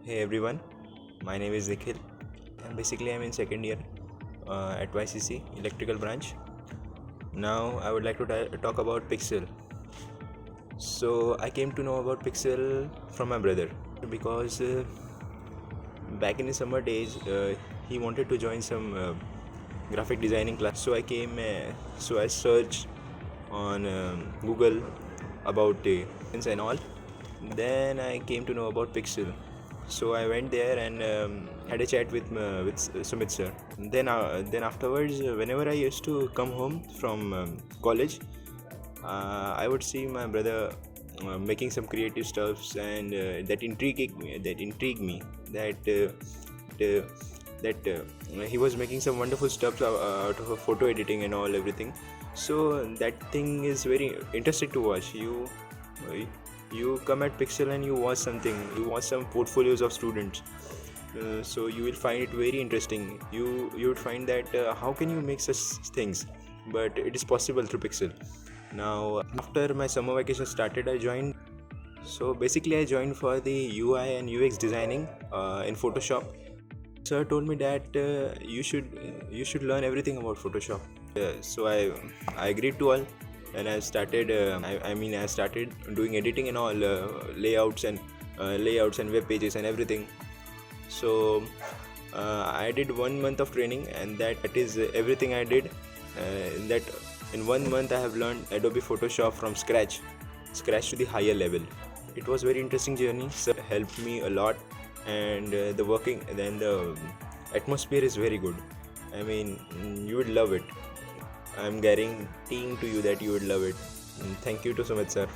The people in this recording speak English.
Hey everyone, my name is Nikhil and basically I'm in second year at YCC electrical branch. Now I would like to talk about Pixel. So I came to know about Pixel from my brother because back in the summer days he wanted to join some graphic designing class. So I searched on Google about and all. Then I came to know about Pixel. So I went there and had a chat with Sumit sir. Then afterwards, whenever I used to come home from college, I would see my brother making some creative stuffs, and that intrigued me uh, he was making some wonderful stuff out of photo editing and all everything. So that thing is very interesting to watch. You come at Pixel and you watch something. You watch some portfolios of students. So you will find it very interesting. You would find that how can you make such things, but it is possible through Pixel. Now after my summer vacation started, I joined. So basically I joined for the UI and UX designing in Photoshop. Sir told me that you should learn everything about Photoshop. So I agreed to all, and I started. I started doing editing and all layouts and web pages and everything. So I did 1 month of training, and that is everything I did. That in 1 month I have learned Adobe Photoshop from scratch to the higher level. It was very interesting journey. Sir helped me a lot, and the atmosphere is very good. I mean, you would love it. I'm guaranteeing to you that you would love it. Thank you to Sumit sir.